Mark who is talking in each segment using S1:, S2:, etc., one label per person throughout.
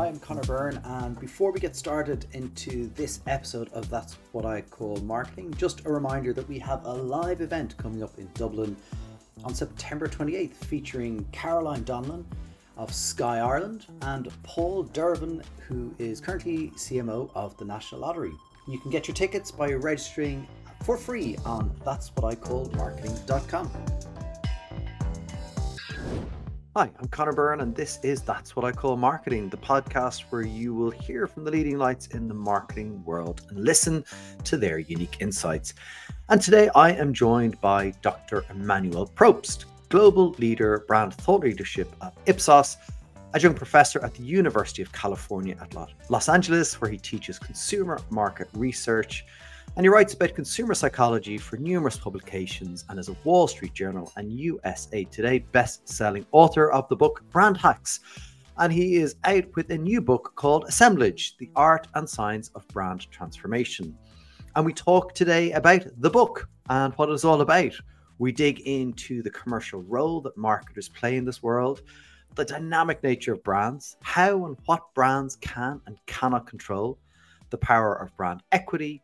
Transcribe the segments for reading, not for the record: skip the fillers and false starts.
S1: Hi, I'm Conor Byrne, and before we get started into this episode of That's What I Call Marketing, just a reminder that we have a live event coming up in Dublin on September 28th featuring Caroline Donlan of Sky Ireland and Paul Dervin, who is currently CMO of the National Lottery. You can get your tickets by registering for free on that'swhatIcallmarketing.com. Hi, I'm Conor Byrne, and this is That's What I Call Marketing, the podcast where you will hear from the leading lights in the marketing world and listen to their unique insights. And today I am joined by Dr. Emmanuel Probst, Global Leader, Brand Thought Leadership at Ipsos, adjunct professor at the University of California at Los Angeles, where he teaches consumer market research. And he writes about consumer psychology for numerous publications and is a Wall Street Journal and USA Today best-selling author of the book Brand Hacks. And he is out with a new book called Assemblage, The Art and Science of Brand Transformation. And we talk today about the book and what it's all about. We dig into the commercial role that marketers play in this world, the dynamic nature of brands, how and what brands can and cannot control, the power of brand equity,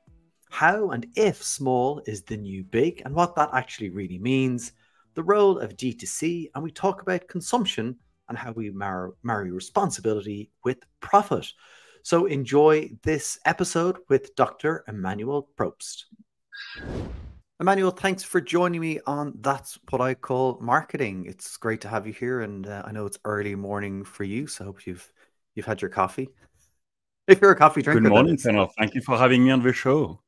S1: how and if small is the new big, and what that actually really means, the role of D2C, and we talk about consumption and how we marry responsibility with profit. So enjoy this episode with Dr. Emmanuel Probst. Emmanuel, thanks for joining me on That's What I Call Marketing. It's great to have you here, and I know it's early morning for you, so I hope you've had your coffee. If you're a coffee drinker.
S2: Good morning, Conor. Thank you for having me on the show.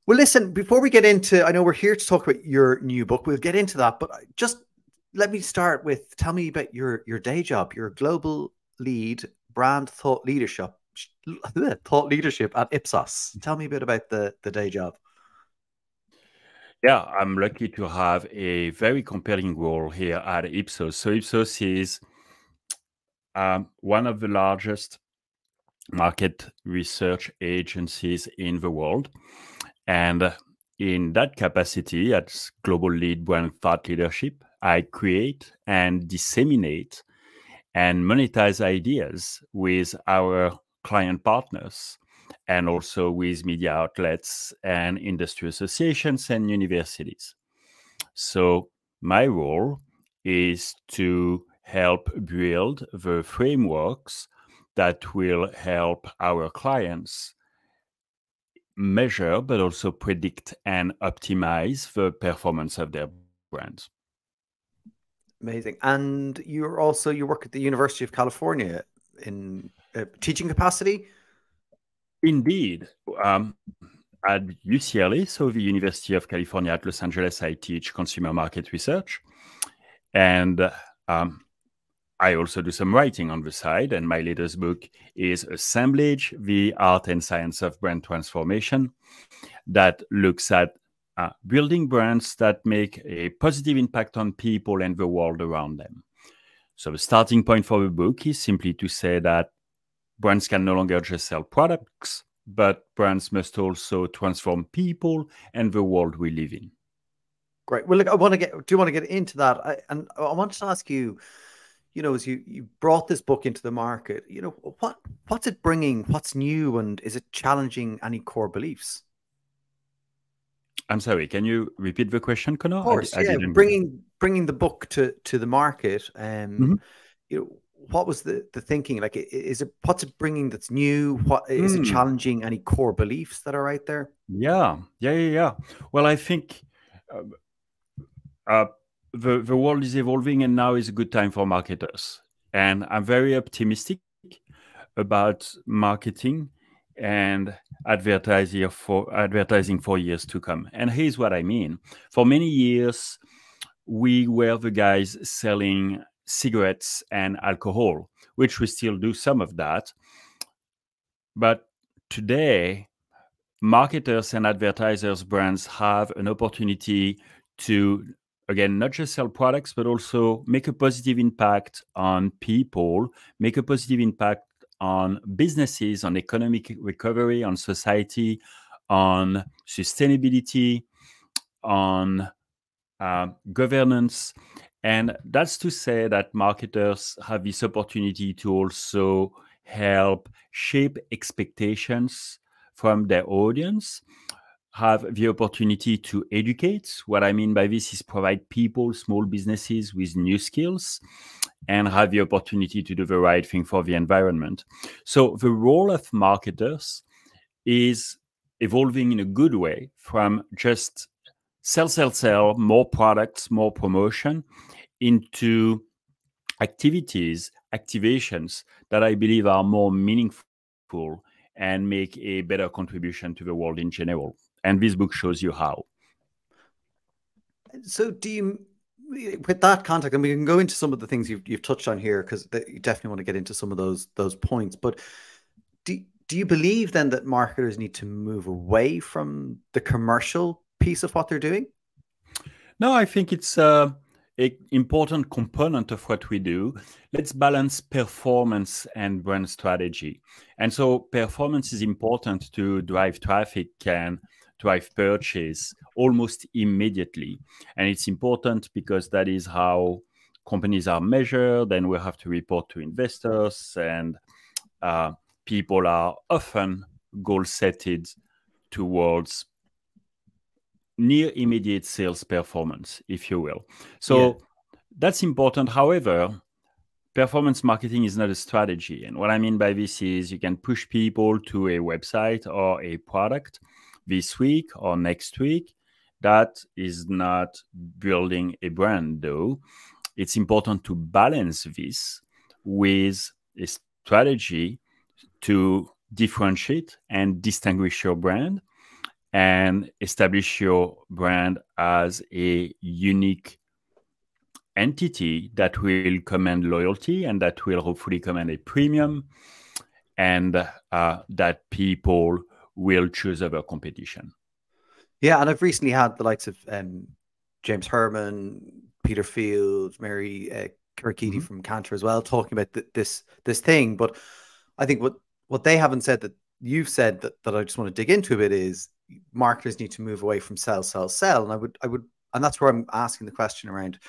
S1: Well, listen, before we get into, I know we're here to talk about your new book. We'll get into that, but just let me start with, tell me about your day job. You're a global lead, brand thought leadership at Ipsos. Tell me a bit about the day job.
S2: Yeah, I'm lucky to have a very compelling role here at Ipsos. So Ipsos is one of the largest market research agencies in the world. And in that capacity, as Global Lead Brand Thought Leadership, I create and disseminate and monetize ideas with our client partners and also with media outlets and industry associations and universities. So my role is to help build the frameworks that will help our clients measure, but also predict and optimize the performance of their brands.
S1: Amazing. And you work at the University of California in teaching capacity?
S2: Indeed. At UCLA, so the University of California at Los Angeles, I teach consumer market research. And I also do some writing on the side, and my latest book is Assemblage, The Art and Science of Brand Transformation, that looks at building brands that make a positive impact on people and the world around them. So the starting point for the book is simply to say that brands can no longer just sell products, but brands must also transform people and the world we live in.
S1: Great. Well, look, do you want to get into that? And I wanted to ask you, as you brought this book into the market, what's it bringing? What's new? And is it challenging any core beliefs?
S2: I'm sorry, can you repeat the question, Conor?
S1: Of course, bringing the book to the market. What was the thinking? Like, what's it bringing that's new? What is it challenging any core beliefs that are out there?
S2: Yeah. Well, I think the world is evolving, and now is a good time for marketers. And I'm very optimistic about marketing and advertising for years to come. And here's what I mean. For many years, we were the guys selling cigarettes and alcohol, which we still do some of that. But today, marketers and advertisers, brands have an opportunity to, again, not just sell products, but also make a positive impact on people, make a positive impact on businesses, on economic recovery, on society, on sustainability, on governance. And that's to say that marketers have this opportunity to also help shape expectations from their audience, have the opportunity to educate. What I mean by this is provide people, small businesses with new skills, and have the opportunity to do the right thing for the environment. So the role of marketers is evolving in a good way from just sell, more products, more promotion, into activities, activations that I believe are more meaningful and make a better contribution to the world in general. And this book shows you how.
S1: So do you, with that context, and we can go into some of the things you've touched on here, because you definitely want to get into some of those points, but do you believe then that marketers need to move away from the commercial piece of what they're doing?
S2: No, I think it's an important component of what we do. Let's balance performance and brand strategy. And so performance is important to drive traffic and drive purchase almost immediately. And it's important because that is how companies are measured, and we have to report to investors, and people are often goal-setted towards near immediate sales performance, if you will. So that's important. However, performance marketing is not a strategy. And what I mean by this is you can push people to a website or a product this week or next week. That is not building a brand, though. It's important to balance this with a strategy to differentiate and distinguish your brand and establish your brand as a unique entity that will command loyalty and that will hopefully command a premium, and that people will choose over competition.
S1: Yeah, and I've recently had the likes of James Herman, Peter Field, Mary Kirkidi from Cantor as well, talking about this thing. But I think what they haven't said that you've said that I just want to dig into a bit is marketers need to move away from sell. And I would, and that's where I'm asking the question around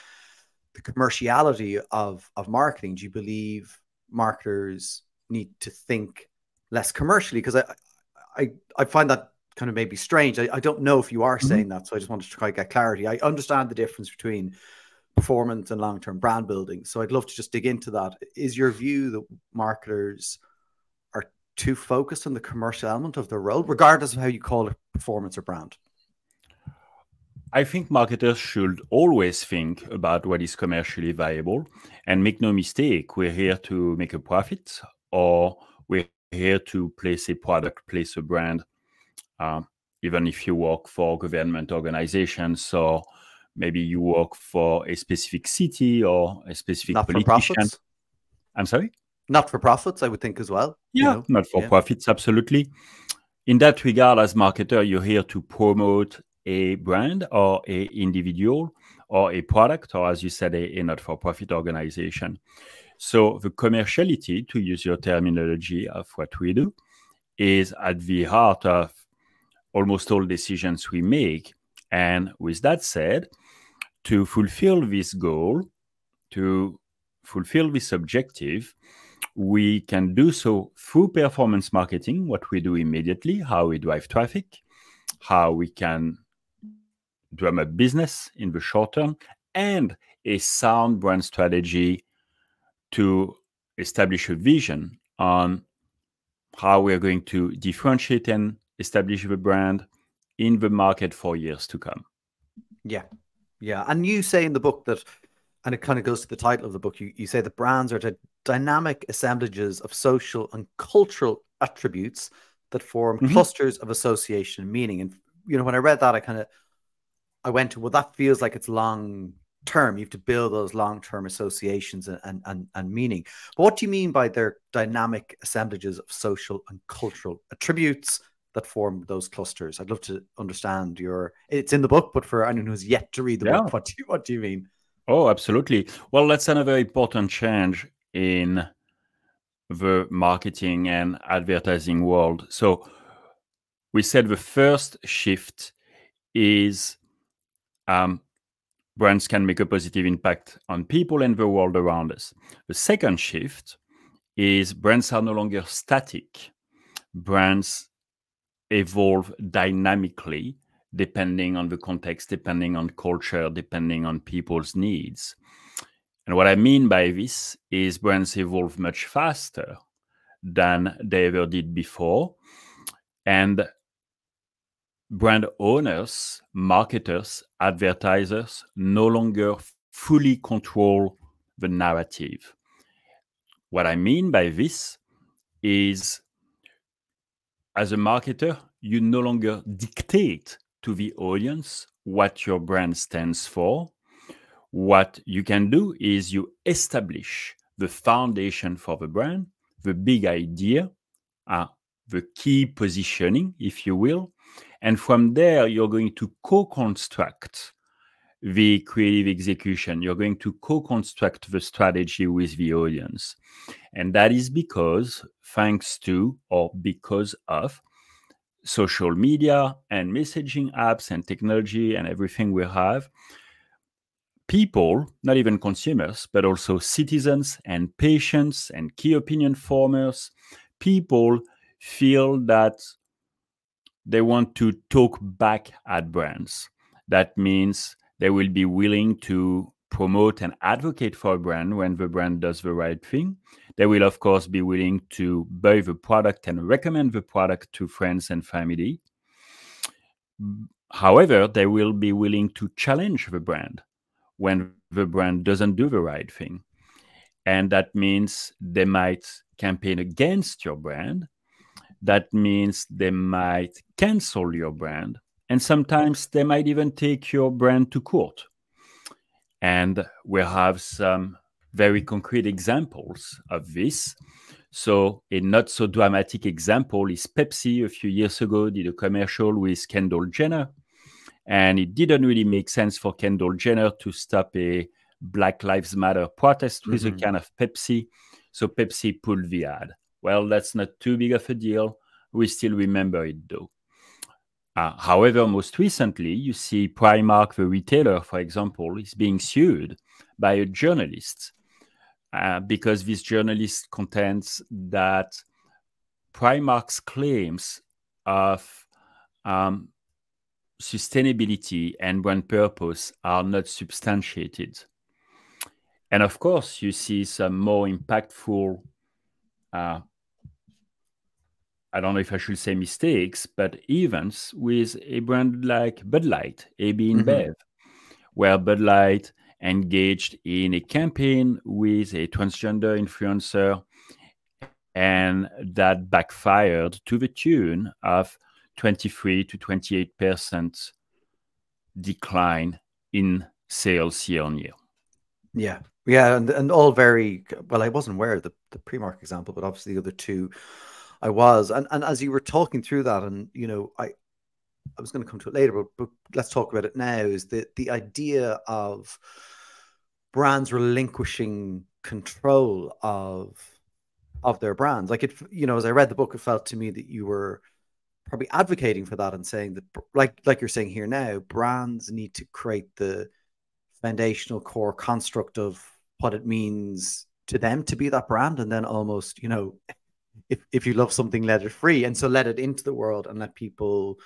S1: the commerciality of marketing. Do you believe marketers need to think less commercially? Because I find that kind of maybe strange. I don't know if you are saying that, so I just wanted to try to get clarity. I understand the difference between performance and long-term brand building, so I'd love to just dig into that. Is your view that marketers are too focused on the commercial element of their role, regardless of how you call it, performance or brand?
S2: I think marketers should always think about what is commercially viable, and make no mistake, we're here to make a profit, or we're here to place a product, place a brand. Even if you work for government organizations, or maybe you work for a specific city or a specific politician. I'm sorry?
S1: Not for profits, I would think as well.
S2: Yeah, not for profits, absolutely. In that regard, as marketer, you're here to promote a brand or a individual or a product, or as you said, a not-for-profit organization. So the commerciality, to use your terminology of what we do, is at the heart of almost all decisions we make. And with that said, to fulfill this goal, to fulfill this objective, we can do so through performance marketing, what we do immediately, how we drive traffic, how we can drum up business in the short term, and a sound brand strategy to establish a vision on how we're going to differentiate and establish the brand in the market for years to come.
S1: Yeah. And you say in the book that, and it kind of goes to the title of the book, you say that brands are the dynamic assemblages of social and cultural attributes that form clusters of association and meaning. And, when I read that, I went to, well, that feels like it's long term. You have to build those long-term associations and meaning. But what do you mean by their dynamic assemblages of social and cultural attributes that form those clusters? I'd love to understand it's in the book, but for anyone who's yet to read the book, what do you mean?
S2: Oh, absolutely. Well, that's another important change in the marketing and advertising world. So we said the first shift is brands can make a positive impact on people and the world around us. The second shift is brands are no longer static. Brands evolve dynamically depending on the context, depending on culture, depending on people's needs. And what I mean by this is brands evolve much faster than they ever did before. And brand owners, marketers, advertisers no longer fully control the narrative. What I mean by this is, as a marketer, you no longer dictate to the audience what your brand stands for. What you can do is you establish the foundation for the brand, the big idea, the key positioning, if you will. And from there, you're going to co-construct the creative execution. You're going to co-construct the strategy with the audience. And that is because, thanks to or because of social media and messaging apps and technology and everything we have, people, not even consumers, but also citizens and patients and key opinion formers, people feel that they want to talk back at brands. That means they will be willing to promote and advocate for a brand when the brand does the right thing. They will, of course, be willing to buy the product and recommend the product to friends and family. However, they will be willing to challenge the brand when the brand doesn't do the right thing. And that means they might campaign against your brand. That means they might cancel your brand. And sometimes they might even take your brand to court. And we have some very concrete examples of this. So a not so dramatic example is Pepsi a few years ago did a commercial with Kendall Jenner. And it didn't really make sense for Kendall Jenner to stop a Black Lives Matter protest with a can of Pepsi. So Pepsi pulled the ad. Well, that's not too big of a deal. We still remember it though. However, most recently, you see Primark, the retailer, for example, is being sued by a journalist because this journalist contends that Primark's claims of sustainability and brand purpose are not substantiated. And of course, you see some more impactful, I don't know if I should say mistakes, but events with a brand like Bud Light, AB InBev, where Bud Light engaged in a campaign with a transgender influencer, and that backfired to the tune of 23 to 28% decline in sales year on year.
S1: Yeah. Yeah. And all very well. I wasn't aware of the Primark example, but obviously the other two I was. And as you were talking through that, and you know, I was going to come to it later, but let's talk about it now, is the idea of brands relinquishing control of their brands. Like, it, you know, as I read the book, it felt to me that you were probably advocating for that and saying that, like you're saying here now, brands need to create the foundational core construct of what it means to them to be that brand, and then almost, you know, if you love something, let it free, and so let it into the world and let people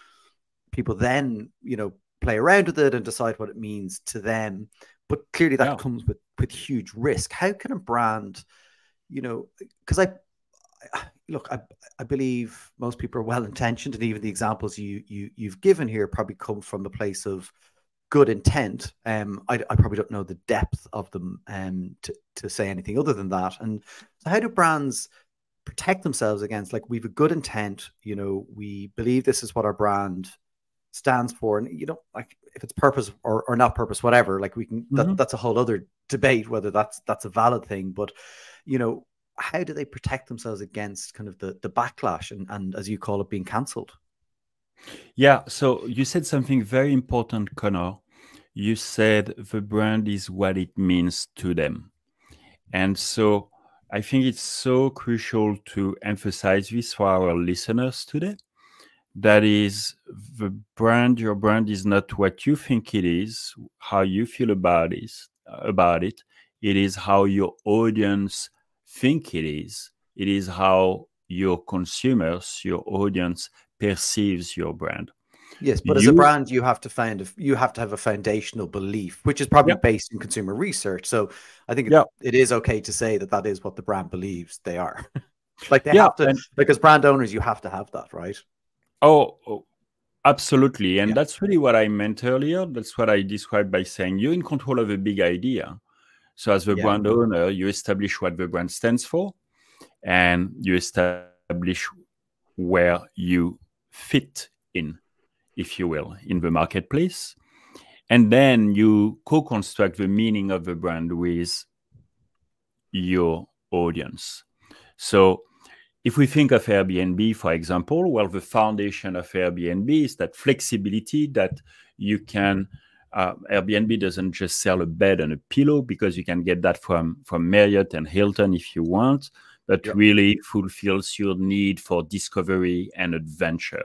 S1: then, you know, play around with it and decide what it means to them. But clearly that comes with huge risk. How can a brand, you know, because I believe most people are well intentioned, and even the examples you've given here probably come from the place of good intent. I probably don't know the depth of them to say anything other than that. And so how do brands protect themselves against, like, we've a good intent, you know, we believe this is what our brand stands for, and you know, like, if it's purpose or not purpose, whatever, like, we can that's a whole other debate whether that's a valid thing. But you know, how do they protect themselves against kind of the backlash and as you call it, being cancelled?
S2: Yeah, so you said something very important, Connor. You said the brand is what it means to them. And so I think it's so crucial to emphasize this for our listeners today, that is the brand. Your brand is not what you think it is, how you feel about it. It is how your audience think it is. It is how your consumers, your audience perceives your brand.
S1: Yes, but as a brand, you have to have a foundational belief, which is probably
S2: Yeah,
S1: based in consumer research. So I think
S2: yeah,
S1: it is okay to say that that is what the brand believes they are. Like they
S2: yeah.
S1: have to,
S2: And
S1: like as brand owners, you have to have that, right?
S2: oh, absolutely. And
S1: Yeah,
S2: that's really what I meant earlier. That's what I described by saying you're in control of a big idea. So as the
S1: yeah,
S2: brand owner, you establish what the brand stands for, and you establish where you fit in, if you will, in the marketplace. And then you co-construct the meaning of the brand with your audience. So if we think of Airbnb, for example, well, the foundation of Airbnb is that flexibility that you can. Airbnb doesn't just sell a bed and a pillow, because you can get that from Marriott and Hilton if you want, but
S1: yep,
S2: really fulfills your need for discovery and adventure,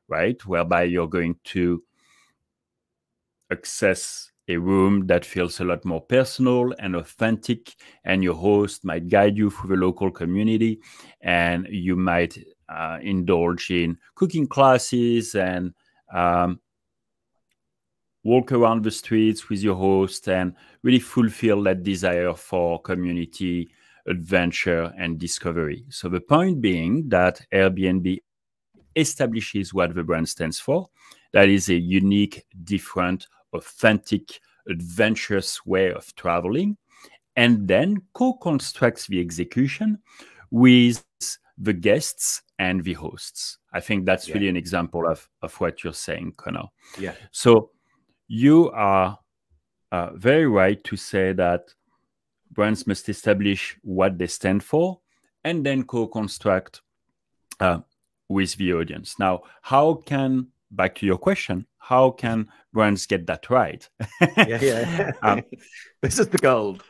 S2: right? Whereby you're going to access a room that feels a lot more personal and authentic, and your host might guide you through the local community, and you might indulge in cooking classes and walk around the streets with your host and really fulfill that desire for community, adventure, and discovery. So the point being that Airbnb establishes what the brand stands for. That is a unique, different, authentic, adventurous way of traveling, and then co-constructs the execution with the guests and the hosts. I think that's
S1: yeah,
S2: really an example of what you're saying, Connor.
S1: yeah,
S2: So you are very right to say that brands must establish what they stand for and then co-construct with the audience. Now, back to your question, how can brands get that right?
S1: yeah, yeah.
S2: um,
S1: This is the gold.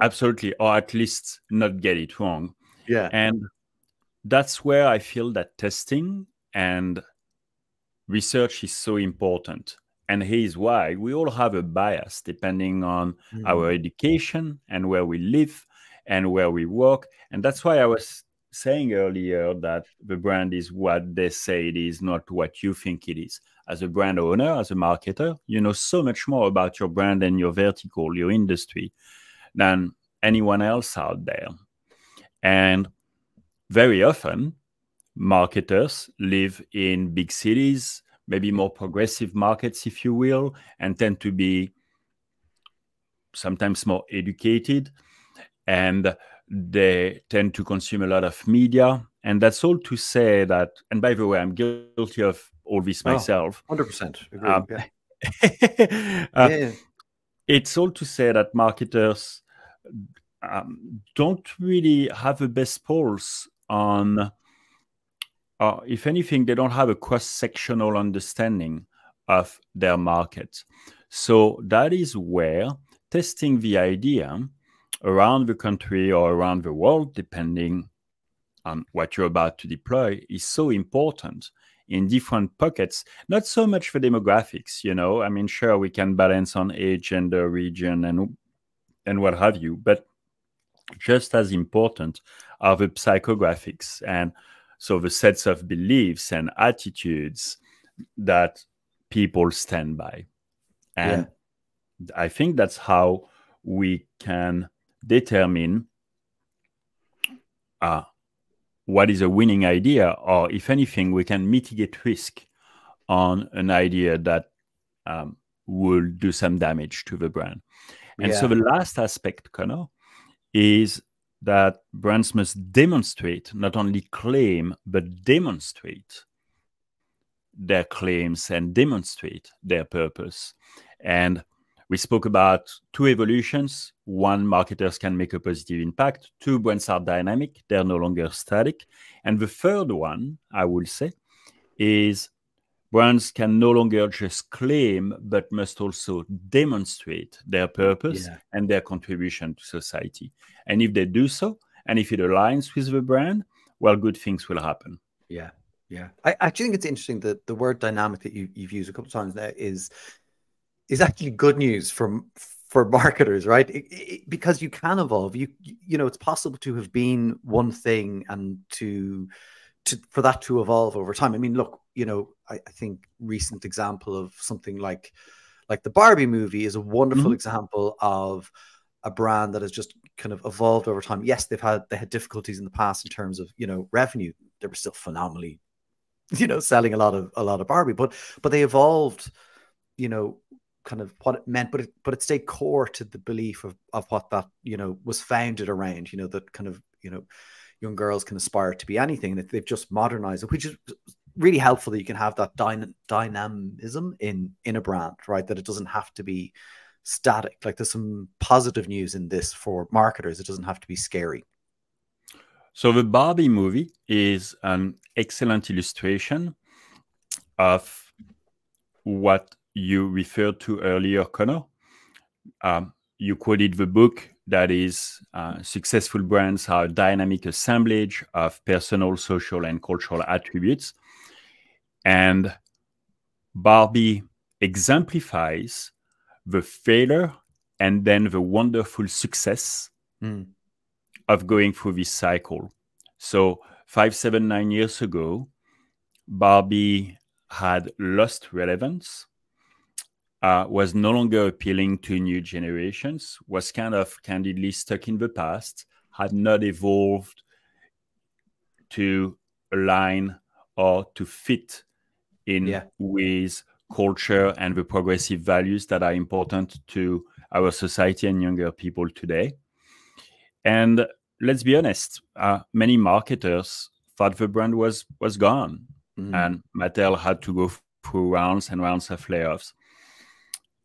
S2: Absolutely, or at least not get it wrong.
S1: Yeah,
S2: And that's where I feel that testing and research is so important. And here's why. We all have a bias depending on our education and where we live and where we work. And that's why I was saying earlier that the brand is what they say it is, not what you think it is. As a brand owner, as a marketer, you know so much more about your brand and your vertical, your industry, than anyone else out there. And very often, marketers live in big cities, maybe more progressive markets, if you will, and tend to be sometimes more educated, and they tend to consume a lot of media. And that's all to say that, and by the way, I'm guilty of all this myself.
S1: 100% agree.
S2: Um,
S1: Yeah,
S2: uh,
S1: yeah,
S2: it's all to say that marketers don't really have the best pulse on, if anything, they don't have a cross-sectional understanding of their market. So that is where testing the idea around the country or around the world, depending on what you're about to deploy, is so important in different pockets. Not so much for demographics, you know. I mean, sure, we can balance on age, gender, region, and what have you, but just as important are the psychographics, and so the sets of beliefs and attitudes that people stand by. And I think that's how we can determine what is a winning idea, or if anything, we can mitigate risk on an idea that will do some damage to the brand. And so the last aspect, Connor, is that brands must demonstrate, not only claim, but demonstrate their claims and demonstrate their purpose. And we spoke about two evolutions. One, marketers can make a positive impact. Two, brands are dynamic. They're no longer static. And the third one, I will say, is brands can no longer just claim, but must also demonstrate their purpose and their contribution to society. And if they do so, and if it aligns with the brand, well, good things will happen.
S1: Yeah. Yeah. I actually think it's interesting that the word dynamic that you've used a couple of times now is actually good news for marketers, right? Because you can evolve. You know, it's possible to have been one thing and for that to evolve over time. I mean, look, you know, I think recent example of something like the Barbie movie is a wonderful example of a brand that has just kind of evolved over time. Yes, they had difficulties in the past in terms of, you know, revenue. They were still phenomenally, you know, selling a lot of Barbie, but they evolved, you know, kind of what it meant, but it stayed core to the belief of what that, you know, was founded around, you know, that kind of, you know, young girls can aspire to be anything, and they've just modernized it, which is really helpful that you can have that dynamism in a brand, right? That it doesn't have to be static. Like, there's some positive news in this for marketers. It doesn't have to be scary.
S2: So the Barbie movie is an excellent illustration of what you referred to earlier, Connor. You quoted the book that is Successful Brands Are a Dynamic Assemblage of Personal, Social, and Cultural Attributes. And Barbie exemplifies the failure and then the wonderful success of going through this cycle. So 5, 7, 9 years ago, Barbie had lost relevance, was no longer appealing to new generations, was kind of candidly stuck in the past, had not evolved to align or to fit in with culture and the progressive values that are important to our society and younger people today. And let's be honest, many marketers thought the brand was gone, and Mattel had to go through rounds and rounds of layoffs.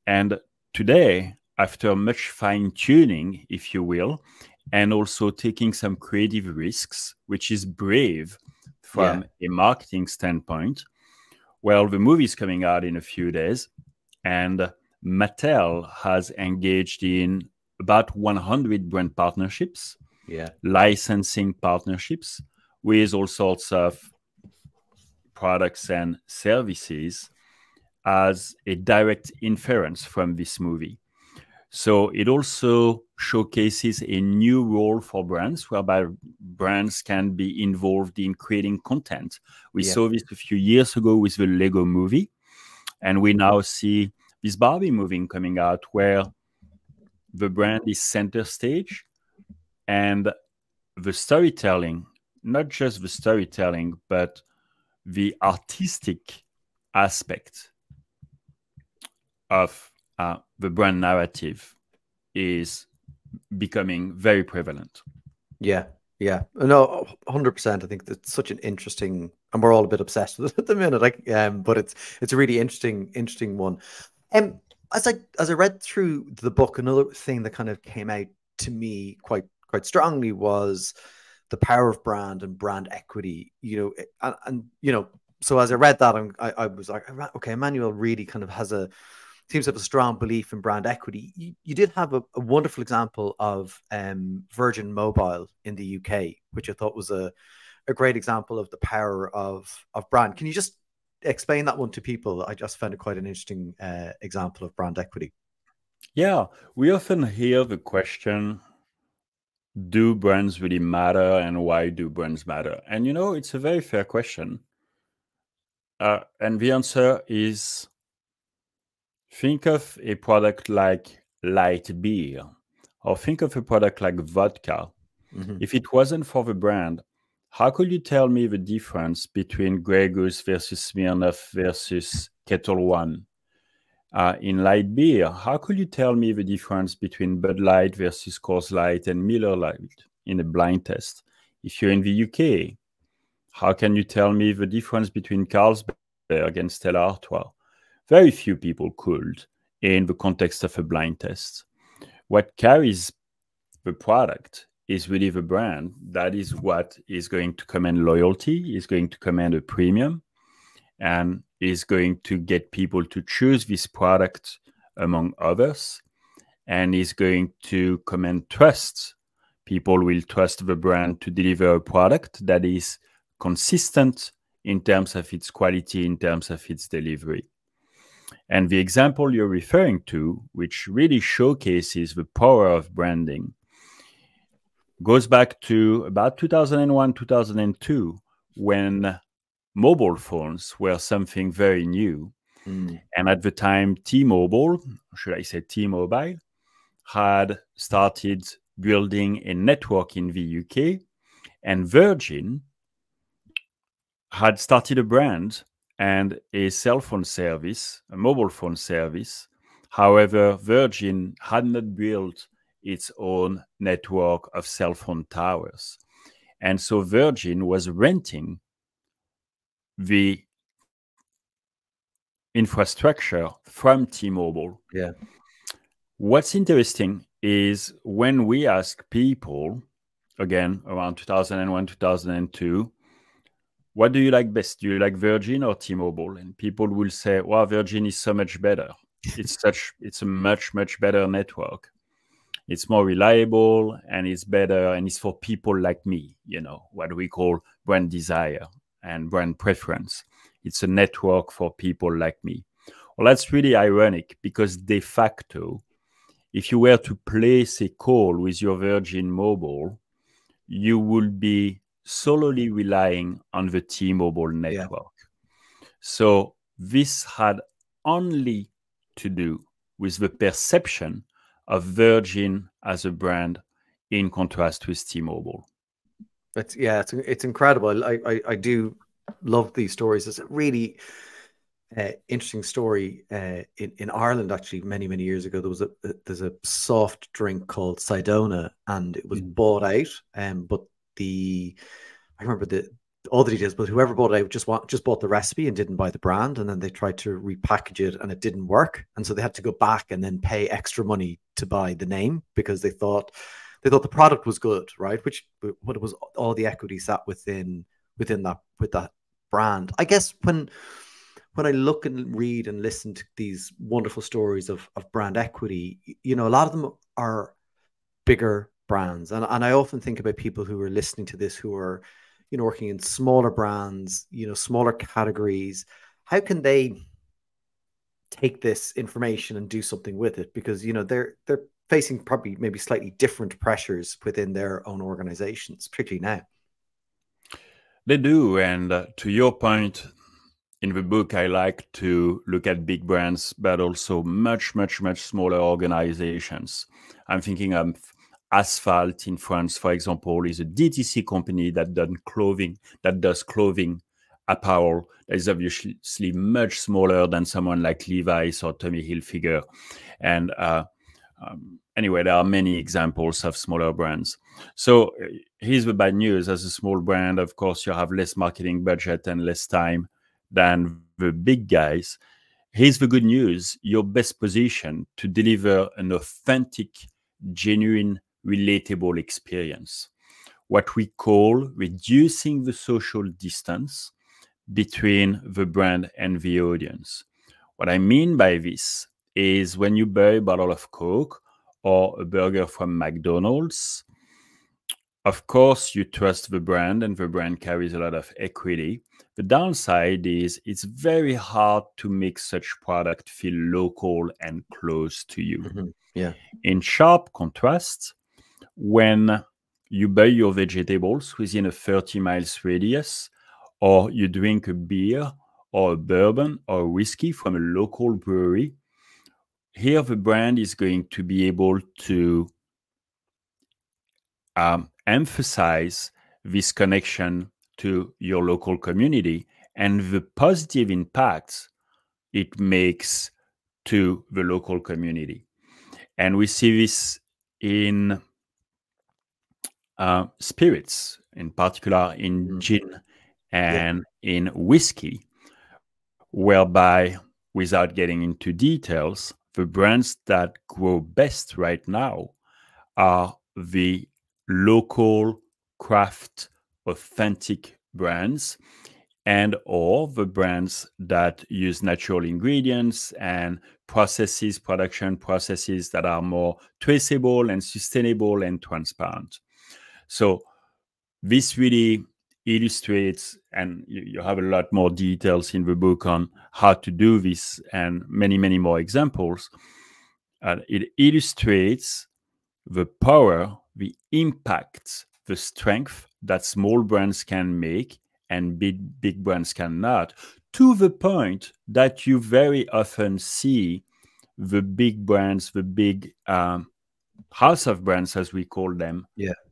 S2: And today, after much fine-tuning, if you will, and also taking some creative risks, which is brave from a marketing standpoint, well, the movie is coming out in a few days, and Mattel has engaged in about 100 brand partnerships, licensing partnerships with all sorts of products and services as a direct inference from this movie. So it also showcases a new role for brands, whereby brands can be involved in creating content. We saw this a few years ago with the Lego movie, and we now see this Barbie movie coming out where the brand is center stage, and the storytelling, not just the storytelling, but the artistic aspect of the brand narrative is becoming very prevalent.
S1: Yeah. No, 100%. I think that's such an interesting, and we're all a bit obsessed with it at the minute. Like, but it's a really interesting one. As I read through the book, another thing that kind of came out to me quite strongly was the power of brand and brand equity. You know, and you know, so as I read that, I was like, okay, Emmanuel really kind of seems to have a strong belief in brand equity. You did have a wonderful example of Virgin Mobile in the UK, which I thought was a great example of the power of brand. Can you just explain that one to people? I just found it quite an interesting example of brand equity.
S2: Yeah, we often hear the question, do brands really matter, and why do brands matter? And you know, it's a very fair question. And the answer is, think of a product like light beer, or think of a product like vodka. If it wasn't for the brand, how could you tell me the difference between Grey Goose versus Smirnoff versus Kettle One? In light beer, how could you tell me the difference between Bud Light versus Coors Light and Miller Lite in a blind test? If you're in the UK, how can you tell me the difference between Carlsberg and Stella Artois? Very few people could in the context of a blind test. What carries the product is really the brand. That is what is going to command loyalty, is going to command a premium, and is going to get people to choose this product among others, and is going to command trust. People will trust the brand to deliver a product that is consistent in terms of its quality, in terms of its delivery. And the example you're referring to, which really showcases the power of branding, goes back to about 2001, 2002, when mobile phones were something very new. And at the time, T-Mobile, should I say T-Mobile, had started building a network in the UK, and Virgin had started a brand and a cell phone service, a mobile phone service. However, Virgin had not built its own network of cell phone towers. And so Virgin was renting the infrastructure from T-Mobile.
S1: Yeah.
S2: What's interesting is when we ask people, again, around 2001, 2002, what do you like best? Do you like Virgin or T-Mobile? And people will say, well, Virgin is so much better. It's a much, much better network. It's more reliable and it's better, and it's for people like me, you know, what we call brand desire and brand preference. It's a network for people like me. Well, that's really ironic, because de facto, if you were to place a call with your Virgin Mobile, you will be solely relying on the T-Mobile network. Yeah. So this had only to do with the perception of Virgin as a brand in contrast with T-Mobile.
S1: It's incredible. I do love these stories. It's a really interesting story in Ireland. Actually, many years ago, there's a soft drink called Sidona, and it was bought out. But I remember all the details. But whoever bought it out just bought the recipe and didn't buy the brand, and then they tried to repackage it, and it didn't work, and so they had to go back and then pay extra money to buy the name, because they thought the product was good, right? But it was all the equity sat within that brand. I guess when I look and read and listen to these wonderful stories of brand equity, you know, a lot of them are bigger brands. And I often think about people who are listening to this, who are, you know, working in smaller brands, you know, smaller categories. How can they take this information and do something with it? Because, you know, they're facing probably maybe slightly different pressures within their own organizations, particularly now.
S2: They do. And to your point, in the book, I like to look at big brands, but also much smaller organizations. I'm thinking of Asphalt in France, for example, is a DTC company that does clothing apparel that is obviously much smaller than someone like Levi's or Tommy Hilfiger. And anyway, there are many examples of smaller brands. So here's the bad news. As a small brand, of course, you have less marketing budget and less time than the big guys. Here's the good news. You're best positioned to deliver an authentic, genuine, relatable experience. What we call reducing the social distance between the brand and the audience. What I mean by this is when you buy a bottle of Coke or a burger from McDonald's, of course, you trust the brand and the brand carries a lot of equity. The downside is it's very hard to make such product feel local and close to you.
S1: Yeah.
S2: In sharp contrast, when you buy your vegetables within a 30 miles radius, or you drink a beer or a bourbon or a whiskey from a local brewery, here the brand is going to be able to emphasize this connection to your local community and the positive impacts it makes to the local community. And we see this in spirits, in particular in gin and in whiskey, whereby, without getting into details, the brands that grow best right now are the local, craft, authentic brands, and or the brands that use natural ingredients and production processes that are more traceable and sustainable and transparent. So this really illustrates, and you have a lot more details in the book on how to do this and many, many more examples. It illustrates the power, the impact, the strength that small brands can make and big brands cannot, to the point that you very often see the big brands, the big house of brands, as we call them,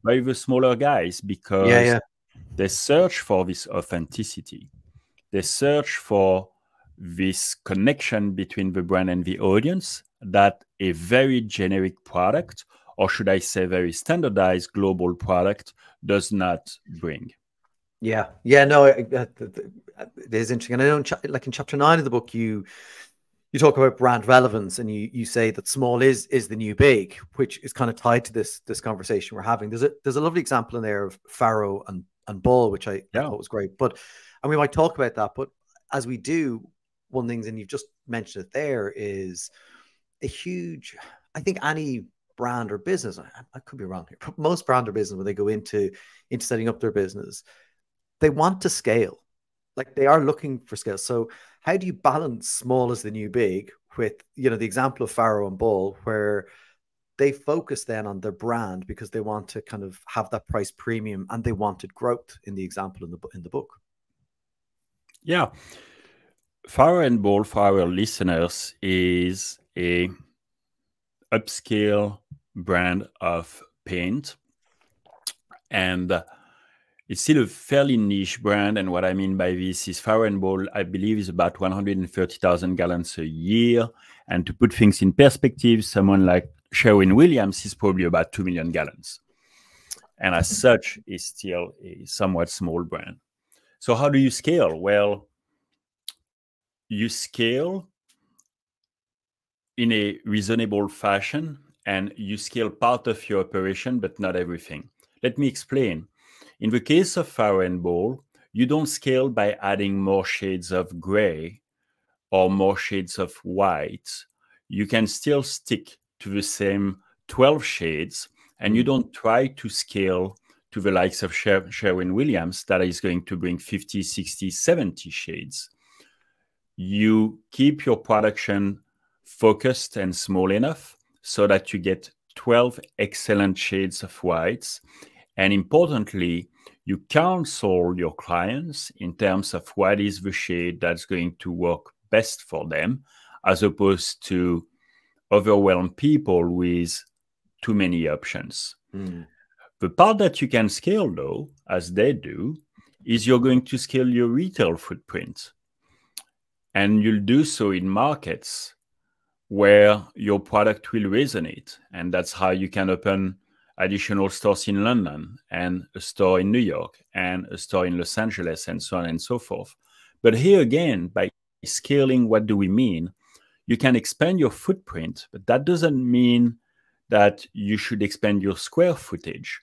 S2: by the smaller guys, because they search for this authenticity. They search for this connection between the brand and the audience that a very generic product, or should I say very standardized global product, does not bring.
S1: Yeah. No, it is interesting. And I know, like in chapter 9 of the book, you talk about brand relevance, and you say that small is the new big, which is kind of tied to this conversation we're having. There's a lovely example in there of Faro and Bull, which I thought was great. And we might talk about that. But as we do, one of the things, and you've just mentioned it there, is a huge, I think any brand or business, I could be wrong here, but most brand or business, when they go into setting up their business, they want to scale. Like, they are looking for scale. So how do you balance small as the new big with, the example of Faro and Bull, where they focus then on their brand because they want to kind of have that price premium, and they wanted growth in the example in the book?
S2: Yeah. Faro and Bull, for our listeners, is a upscale brand of paint, and it's still a fairly niche brand. And what I mean by this is Faro and Bull, I believe, is about 130,000 gallons a year. And to put things in perspective, someone like Sherwin-Williams is probably about 2 million gallons. And as such, is still a somewhat small brand. So how do you scale? Well, you scale in a reasonable fashion, and you scale part of your operation, but not everything. Let me explain. In the case of Faro and Bull, you don't scale by adding more shades of gray or more shades of white. You can still stick to the same 12 shades, and you don't try to scale to the likes of Sherwin-Williams that is going to bring 50, 60, 70 shades. You keep your production focused and small enough so that you get 12 excellent shades of whites. And importantly, you counsel your clients in terms of what is the shade that's going to work best for them, as opposed to overwhelm people with too many options. The part that you can scale, though, as they do, is you're going to scale your retail footprint. And you'll do so in markets where your product will resonate. And that's how you can open additional stores in London, and a store in New York, and a store in Los Angeles, and so on and so forth. But here again, by scaling, what do we mean? You can expand your footprint, but that doesn't mean that you should expand your square footage.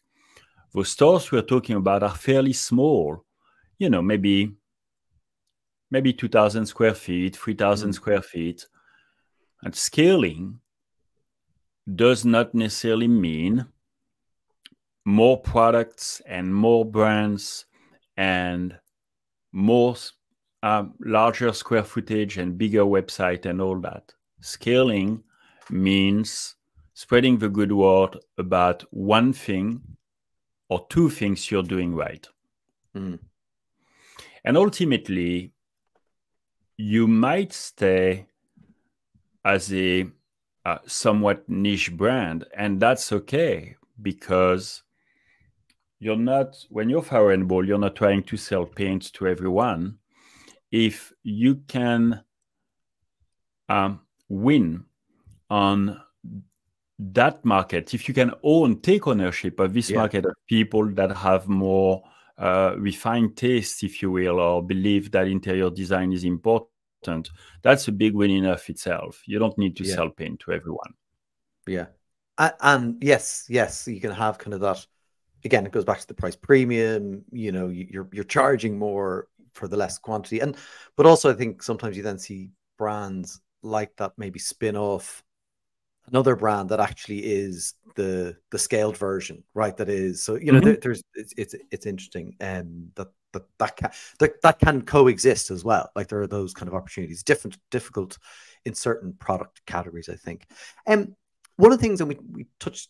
S2: The stores we're talking about are fairly small, maybe 2,000 square feet, 3,000 square feet. And scaling does not necessarily mean more products and more brands and more larger square footage and bigger website and all that. Scaling means spreading the good word about one thing or two things you're doing right. And ultimately, you might stay as a somewhat niche brand, and that's okay, because you're not, when you're Faro and Bull, you're not trying to sell paint to everyone. If you can win on that market, if you can take ownership of this market of people that have more refined taste, if you will, or believe that interior design is important, that's a big win in of itself. You don't need to sell paint to everyone.
S1: And yes, you can have kind of that. Again, it goes back to the price premium. You're charging more for the less quantity, but also I think sometimes you then see brands like that maybe spin off another brand that actually is the scaled version, right? That is, so you know, there's it's interesting, that can coexist as well. Like there are those kind of opportunities, difficult in certain product categories, I think. One of the things, and we touched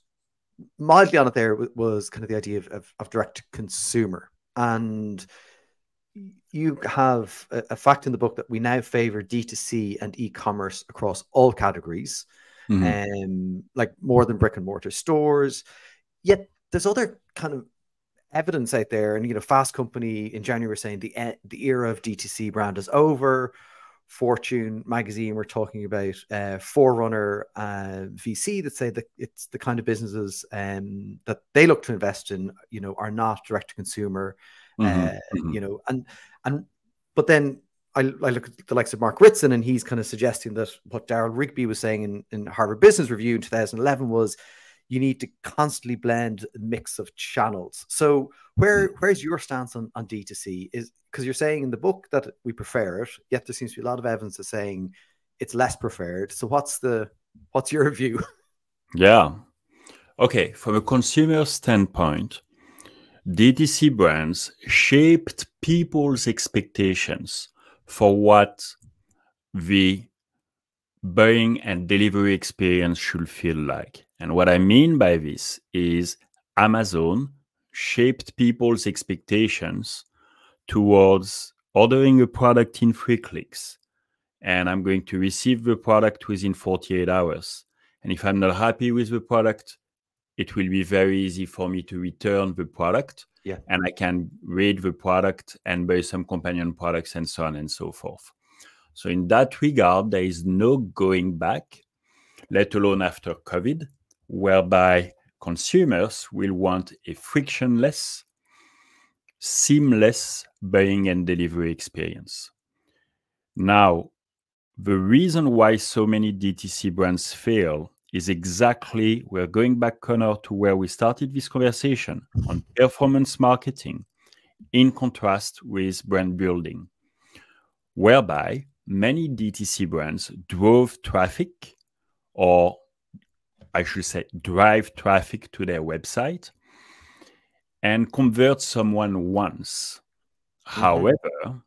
S1: mildly on it there, was kind of the idea of direct to consumer. And you have a fact in the book that we now favor D2C and e-commerce across all categories, like more than brick and mortar stores. Yet there's other kind of evidence out there, and you know, Fast Company in January were saying the era of D2C brand is over. Fortune magazine we're talking about, Forerunner, VC, that say that it's the kind of businesses that they look to invest in, you know, are not direct to consumer. You know, and but then I look at the likes of Mark Ritson, and he's kind of suggesting that what Darryl Rigby was saying in Harvard Business Review in 2011 was you need to constantly blend a mix of channels. So where's your stance on D2C? Is because you're saying in the book that we prefer it, yet there seems to be a lot of evidence of saying it's less preferred. So what's your view?
S2: Yeah. Okay. From a consumer standpoint, DTC brands shaped people's expectations for what the buying and delivery experience should feel like. And what I mean by this is Amazon shaped people's expectations towards ordering a product in 3 clicks. And I'm going to receive the product within 48 hours. And if I'm not happy with the product, it will be very easy for me to return the product.
S1: Yeah.
S2: And I can read the product and buy some companion products and so on and so forth. So in that regard, there is no going back, let alone after COVID, whereby consumers will want a frictionless, seamless buying and delivery experience. Now, the reason why so many DTC brands fail is exactly, we're going back, Connor, to where we started this conversation on performance marketing in contrast with brand building, whereby many DTC brands drove traffic, or I should say drive traffic to their website and convert someone once. However,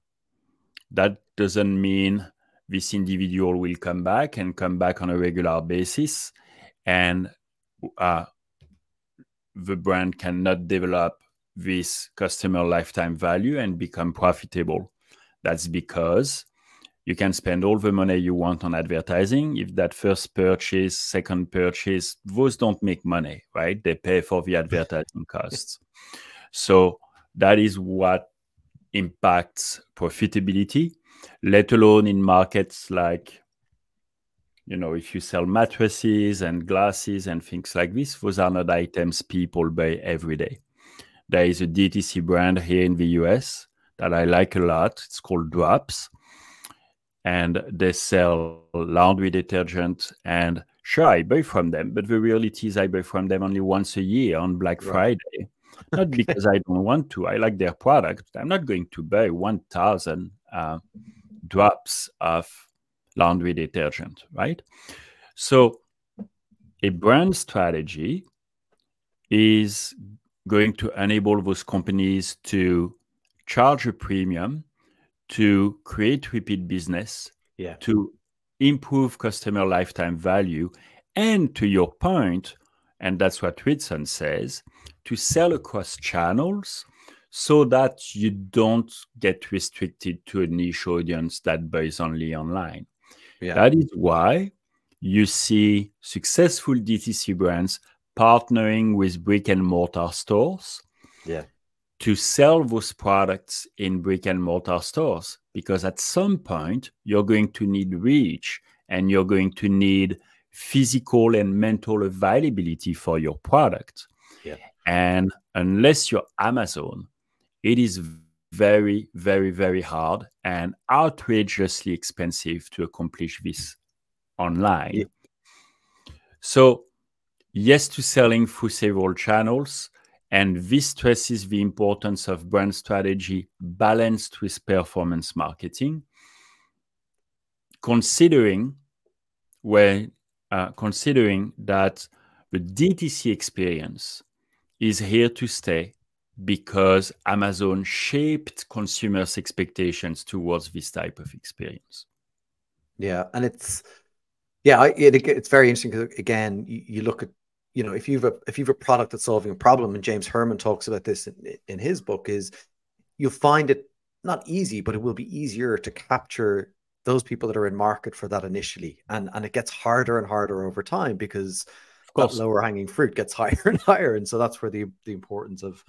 S2: that doesn't mean this individual will come back on a regular basis, and the brand cannot develop this customer lifetime value and become profitable. That's because you can spend all the money you want on advertising. If that first purchase, second purchase, those don't make money, right? They pay for the advertising costs. So that is what impacts profitability, let alone in markets like, you know, if you sell mattresses and glasses and things like this, those are not items people buy every day. There is a DTC brand here in the US that I like a lot. It's called Drops. And they sell laundry detergent. And sure, I buy from them, but the reality is I buy from them only once a year on Black Friday. Not because I don't want to. I like their product. I'm not going to buy 1,000 drops of laundry detergent, right? So a brand strategy is going to enable those companies to charge a premium, to create repeat business, to improve customer lifetime value, and to your point, and that's what Ritson says, to sell across channels so that you don't get restricted to a niche audience that buys only online. That is why you see successful DTC brands partnering with brick and mortar stores to sell those products in brick and mortar stores, because at some point you're going to need reach and you're going to need physical and mental availability for your product. And unless you're Amazon, it is very, very, very hard and outrageously expensive to accomplish this online. So yes to selling through several channels, and this stresses the importance of brand strategy balanced with performance marketing, considering when considering that the DTC experience is here to stay because Amazon shaped consumers' expectations towards this type of experience.
S1: Yeah, and it's it's very interesting because again, you look at, you know, if you've a product that's solving a problem, and James Herman talks about this in his book, is you'll find it not easy, but it will be easier to capture those people that are in market for that initially, and it gets harder and harder over time because that lower hanging fruit gets higher and higher, and so that's where the importance of,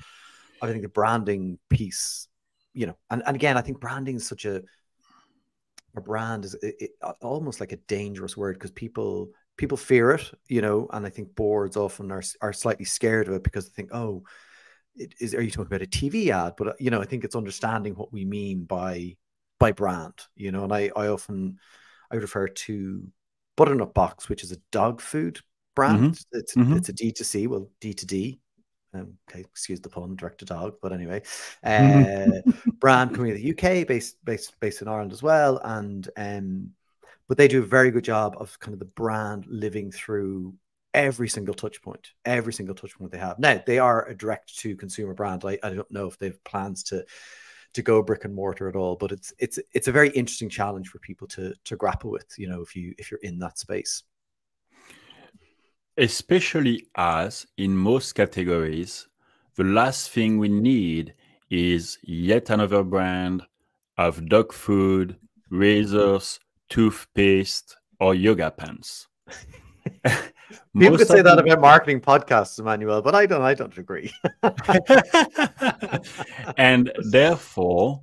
S1: I think, the branding piece, you know, and again, I think branding is such a brand is almost like a dangerous word because people fear it, you know, and I think boards often are slightly scared of it because they think, oh, are you talking about a TV ad? But you know, I think it's understanding what we mean by brand, you know, and I refer to Butternut Box, which is a dog food brand. It's a D2C, well, D2D. Okay, excuse the pun, direct to dog, but anyway, brand coming out of the UK, based in Ireland as well, and but they do a very good job of kind of the brand living through every single touch point they have. Now, they are a direct to consumer brand. I don't know if they have plans to go brick and mortar at all, but it's a very interesting challenge for people to grapple with, you know, if you're in that space.
S2: Especially as in most categories, the last thing we need is yet another brand of dog food, razors, toothpaste, or yoga pants.
S1: People could say that about marketing podcasts, Emmanuel, but I don't agree.
S2: And therefore,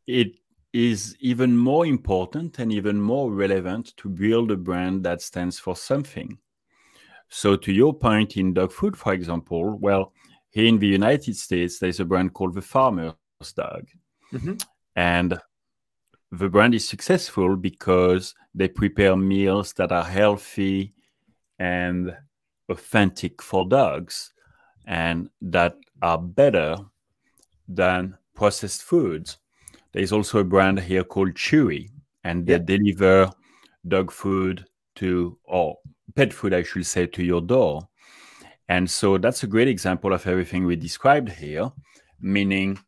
S2: it is even more important and even more relevant to build a brand that stands for something. So to your point in dog food, for example, well, here in the United States, there's a brand called the Farmer's Dog. And the brand is successful because they prepare meals that are healthy and authentic for dogs and that are better than processed foods. There's also a brand here called Chewy, and they deliver dog food or pet food, I should say, to your door. And so that's a great example of everything we described here, meaning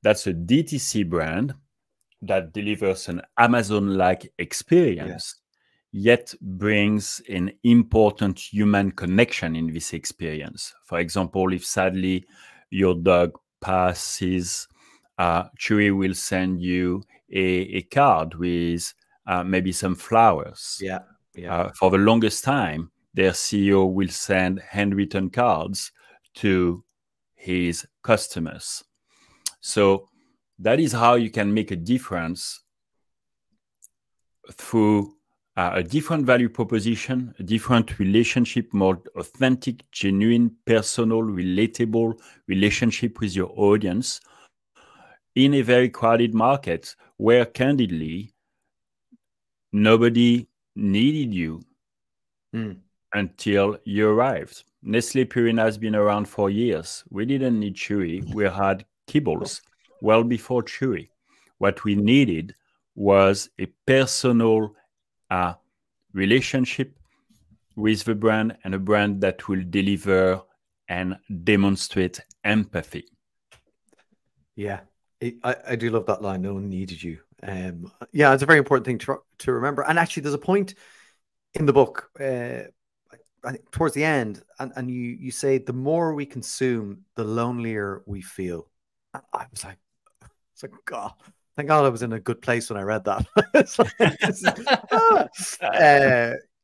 S2: that's a DTC brand that delivers an Amazon-like experience, yet brings an important human connection in this experience. For example, if sadly your dog passes, Chewy will send you a card with maybe some flowers. For the longest time, their CEO will send handwritten cards to his customers. So that is how you can make a difference through a different value proposition, a different relationship, more authentic, genuine, personal, relatable relationship with your audience in a very crowded market where, candidly, nobody needed you until you arrived. Nestle Purina has been around for years. We didn't need Chewy. We had kibbles well before Chewy. What we needed was a personal relationship with the brand, and a brand that will deliver and demonstrate empathy.
S1: Yeah, I do love that line. No one needed you. Yeah, it's a very important thing to remember. And actually, there's a point in the book, I think towards the end, and you say the more we consume, the lonelier we feel. And I was like, God, thank God I was in a good place when I read that.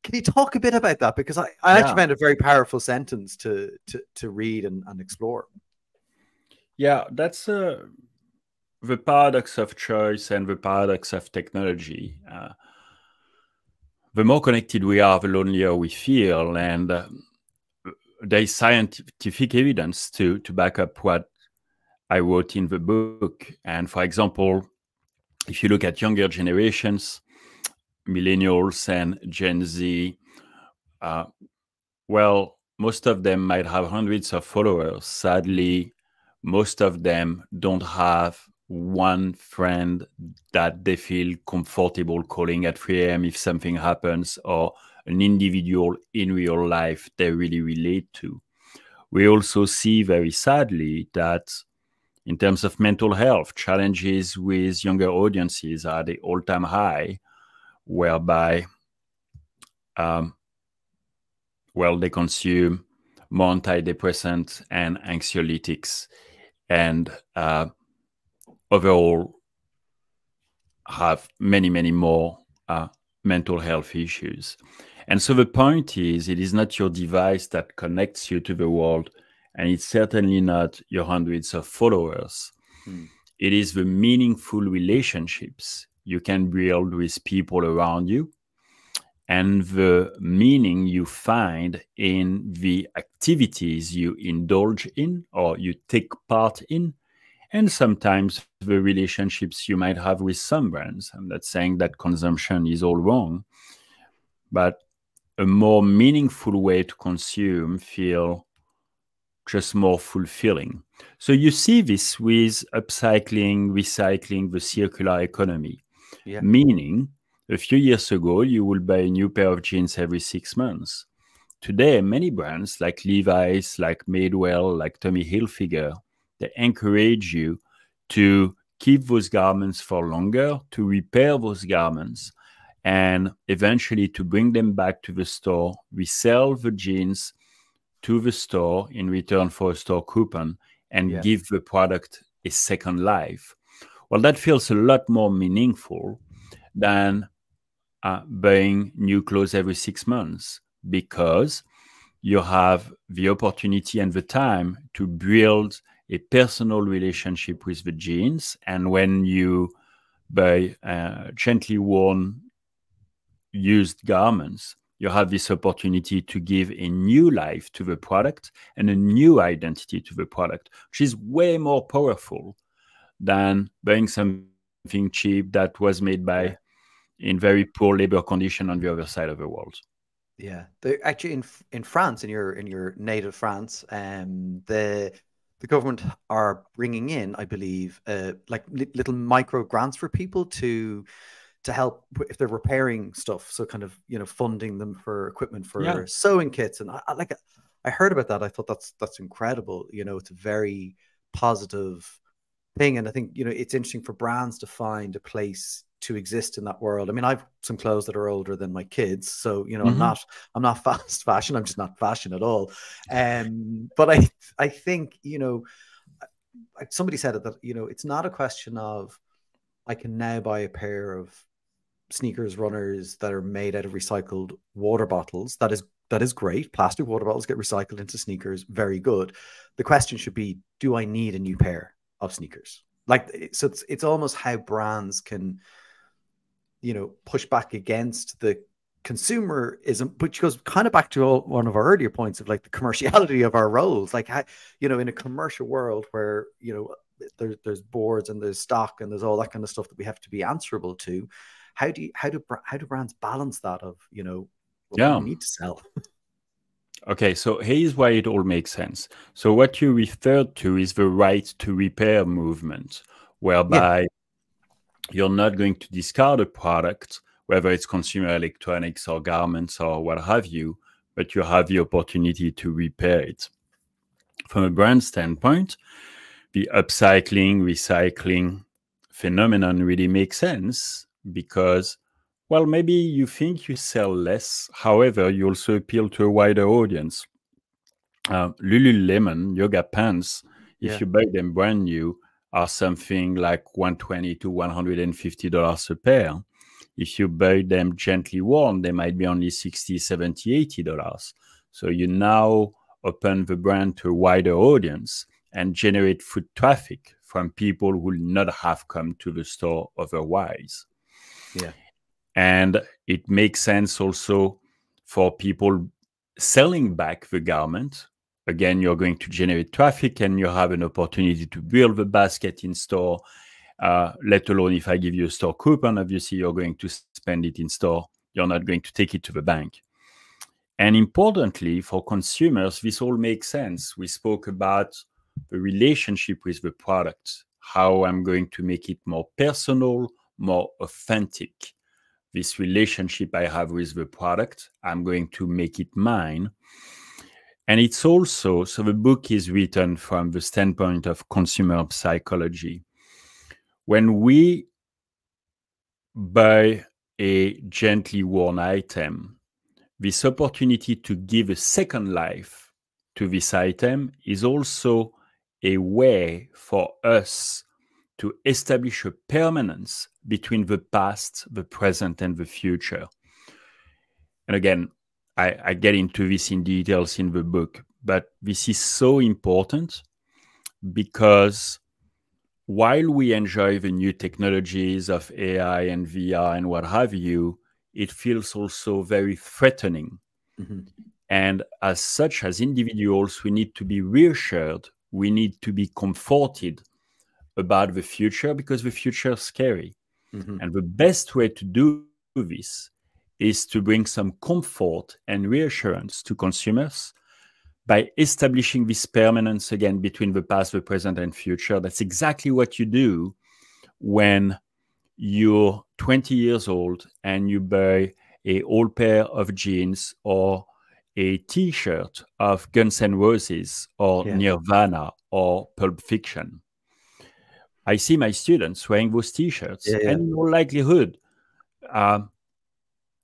S1: Can you talk a bit about that? Because I actually found a very powerful sentence to read and explore.
S2: Yeah, that's the paradox of choice and the paradox of technology. The more connected we are, the lonelier we feel. And there is scientific evidence to back up what I wrote in the book. And for example, if you look at younger generations, millennials and Gen Z, well, most of them might have hundreds of followers. Sadly, most of them don't have one friend that they feel comfortable calling at 3 a.m. if something happens, or an individual in real life they really relate to. We also see very sadly that in terms of mental health, challenges with younger audiences are at the all-time high, whereby they consume more antidepressants and anxiolytics, and overall have many, many more mental health issues. And so the point is, it is not your device that connects you to the world, and it's certainly not your hundreds of followers. It is the meaningful relationships you can build with people around you, and the meaning you find in the activities you indulge in or you take part in, and sometimes the relationships you might have with some brands. I'm not saying that consumption is all wrong, but a more meaningful way to consume feel just more fulfilling. So you see this with upcycling, recycling, the circular economy, meaning a few years ago, you would buy a new pair of jeans every 6 months. Today, many brands like Levi's, like Madewell, like Tommy Hilfiger, they encourage you to keep those garments for longer, to repair those garments, and eventually to bring them back to the store, resell the jeans to the store in return for a store coupon, and give the product a second life. Well, that feels a lot more meaningful than buying new clothes every 6 months, because you have the opportunity and the time to build a personal relationship with the jeans. And when you buy gently worn used garments, you have this opportunity to give a new life to the product and a new identity to the product, which is way more powerful than buying something cheap that was made by in very poor labor condition on the other side of the world.
S1: Yeah, actually in France, in your native France, the government are bringing in, I believe, like little micro grants for people to help if they're repairing stuff. So kind of, funding them for equipment for sewing kits. And I heard about that. I thought that's incredible. It's a very positive thing. And I think, it's interesting for brands to find a place to exist in that world. I mean, I've some clothes that are older than my kids, so I'm not fast fashion. I'm just not fashion at all. But I think somebody said it that it's not a question of I can now buy a pair of sneakers runners that are made out of recycled water bottles. That is great. Plastic water bottles get recycled into sneakers, very good. The question should be, do I need a new pair of sneakers? So it's almost how brands can push back against the consumerism, which goes kind of back to one of our earlier points of like the commerciality of our roles. Like how, in a commercial world where there's boards and there's stock and there's all that kind of stuff that we have to be answerable to, how do brands balance that of what we need to sell?
S2: Okay, so here's why it all makes sense. So what you referred to is the right to repair movement, whereby you're not going to discard a product, whether it's consumer electronics or garments or what have you, but you have the opportunity to repair it. From a brand standpoint, the upcycling, recycling phenomenon really makes sense because, well, maybe you think you sell less. However, you also appeal to a wider audience. Lululemon yoga pants, if you buy them brand new, are something like $120 to $150 a pair. If you buy them gently worn, they might be only $60, $70, $80. So you now open the brand to a wider audience and generate foot traffic from people who will not have come to the store otherwise.
S1: Yeah.
S2: And it makes sense also for people selling back the garment. Again, you're going to generate traffic and you have an opportunity to build the basket in store, let alone if I give you a store coupon, obviously you're going to spend it in store. You're not going to take it to the bank. And importantly, for consumers, this all makes sense. We spoke about the relationship with the product, how I'm going to make it more personal, more authentic. this relationship I have with the product. I'm going to make it mine. And it's also, so the book is written from the standpoint of consumer psychology. When we buy a gently worn item, this opportunity to give a second life to this item is also a way for us to establish a permanence between the past, the present, and the future. And again, I get into this in details in the book, but this is so important because while we enjoy the new technologies of AI and VR and what have you, it feels also very threatening.
S1: Mm-hmm.
S2: And as such, as individuals, we need to be reassured, we need to be comforted about the future because the future is scary.
S1: Mm-hmm.
S2: And the best way to do this is to bring some comfort and reassurance to consumers by establishing this permanence again between the past, the present, and future. That's exactly what you do when you're 20 years old and you buy an old pair of jeans or a t-shirt of Guns N' Roses or Nirvana or Pulp Fiction. I see my students wearing those t-shirts, and in all likelihood,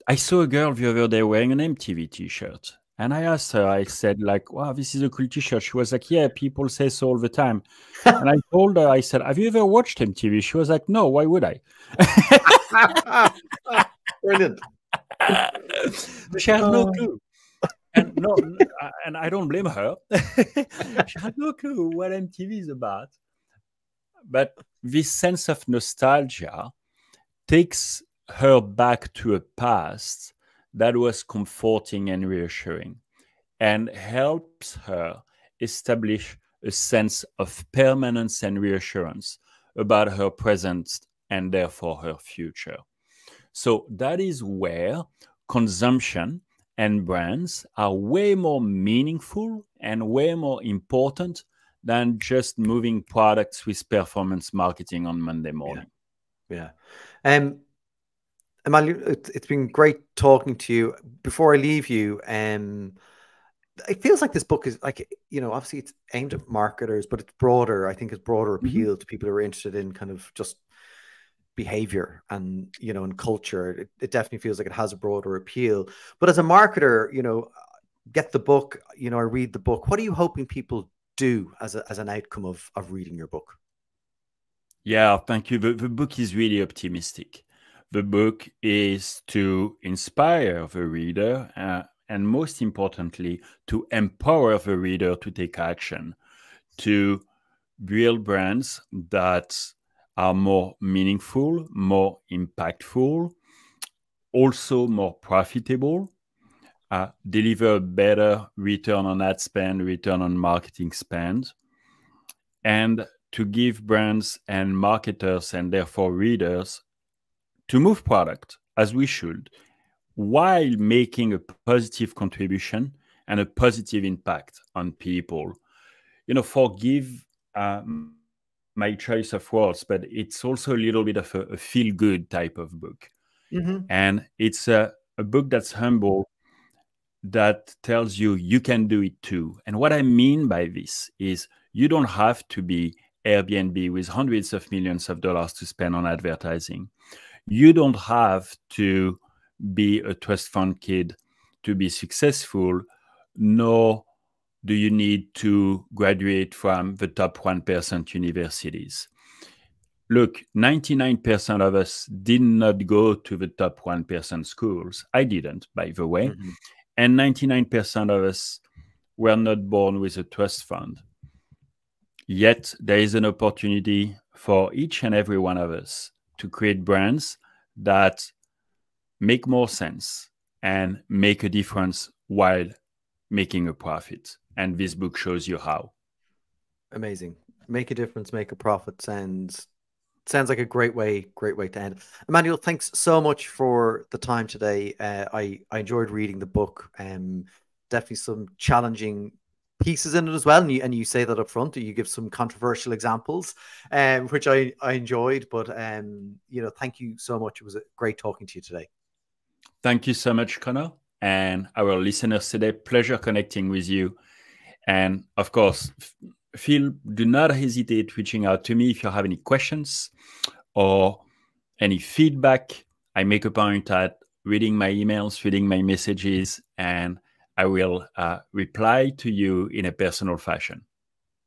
S2: I saw a girl the other day wearing an MTV t-shirt. And I asked her, I said, like, wow, this is a cool t-shirt. She was like, yeah, people say so all the time. And I told her, I said, have you ever watched MTV? She was like, no, why would I?
S1: Brilliant.
S2: She had no clue. And and I don't blame her. She had no clue what MTV is about. But this sense of nostalgia takes her back to a past that was comforting and reassuring and helps her establish a sense of permanence and reassurance about her present and therefore her future. So that is where consumption and brands are way more meaningful and way more important than just moving products with performance marketing on Monday morning.
S1: Yeah. Emmanuel, it's been great talking to you. Before I leave you, it feels like this book is like, obviously it's aimed at marketers, but it's broader. I think it's broader appeal to people who are interested in kind of just behavior and, and culture. It definitely feels like it has a broader appeal. But as a marketer, get the book, I read the book. What are you hoping people do as an outcome of reading your book?
S2: Yeah, thank you. The book is really optimistic. The book is to inspire the reader and most importantly, to empower the reader to take action, to build brands that are more meaningful, more impactful, also more profitable, deliver better return on ad spend, return on marketing spend, and to give brands and marketers and therefore readers to move product as we should, while making a positive contribution and a positive impact on people. Forgive my choice of words, but it's also a little bit of a feel-good type of book. And it's a book that's humble, that tells you you can do it too. And what I mean by this is you don't have to be Airbnb with hundreds of millions of dollars to spend on advertising. You don't have to be a trust fund kid to be successful, nor do you need to graduate from the top 1% universities. Look, 99% of us did not go to the top 1% schools. I didn't, by the way. And 99% of us were not born with a trust fund. Yet there is an opportunity for each and every one of us to create brands that make more sense and make a difference while making a profit. And this book shows you how.
S1: Amazing. Make a difference, make a profit. Sounds like a great way to end. Emmanuel, thanks so much for the time today. I enjoyed reading the book. Definitely some challenging pieces in it as well. And you say that up front, you give some controversial examples, which I enjoyed. But thank you so much. It was great talking to you today.
S2: Thank you so much, Connor. And our listeners today, pleasure connecting with you. And of course, do not hesitate reaching out to me if you have any questions or any feedback. I make a point at reading my emails, reading my messages, and I will reply to you in a personal fashion.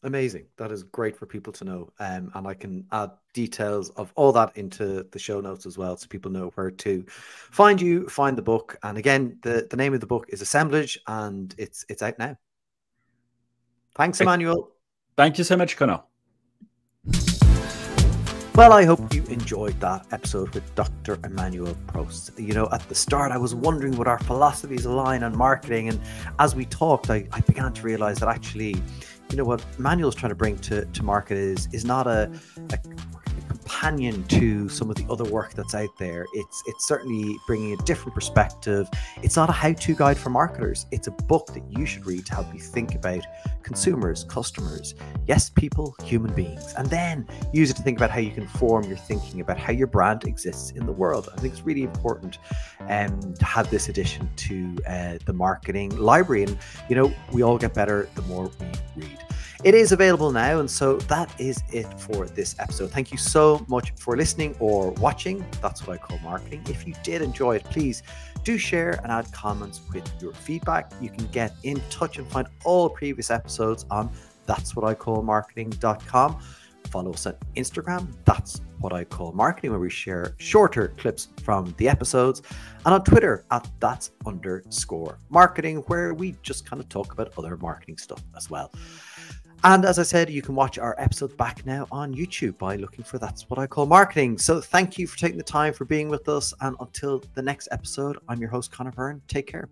S1: Amazing. That is great for people to know. And I can add details of all that into the show notes as well, so people know where to find you, find the book. And again, the name of the book is Assemblage, and it's out now. Thanks, Emmanuel.
S2: Thank you so much, Connor.
S1: Well, I hope you enjoyed that episode with Dr. Emmanuel Probst. You know, at the start, I was wondering would our philosophies align on marketing. And as we talked, I began to realize that actually, you know, what Emmanuel's trying to bring to market is not a companion to some of the other work that's out there. It's certainly bringing a different perspective. It's not a how-to guide for marketers. It's a book that you should read to help you think about consumers, customers, yes, people, human beings, and then use it to think about how you can form your thinking about how your brand exists in the world. I think it's really important to have this addition to the marketing library. And, you know, we all get better the more we read. It is available now, and so that is it for this episode. Thank you so much for listening or watching. That's what I call marketing. If you did enjoy it, please do share and add comments with your feedback. You can get in touch and find all previous episodes on that'swhatIcallmarketing.com. Follow us on Instagram, That's What I Call Marketing, where we share shorter clips from the episodes, and on Twitter at @that's_marketing, where we just kind of talk about other marketing stuff as well. And as I said, you can watch our episodes back now on YouTube by looking for That's What I Call Marketing. So thank you for taking the time for being with us. And until the next episode, I'm your host, Conor Byrne. Take care.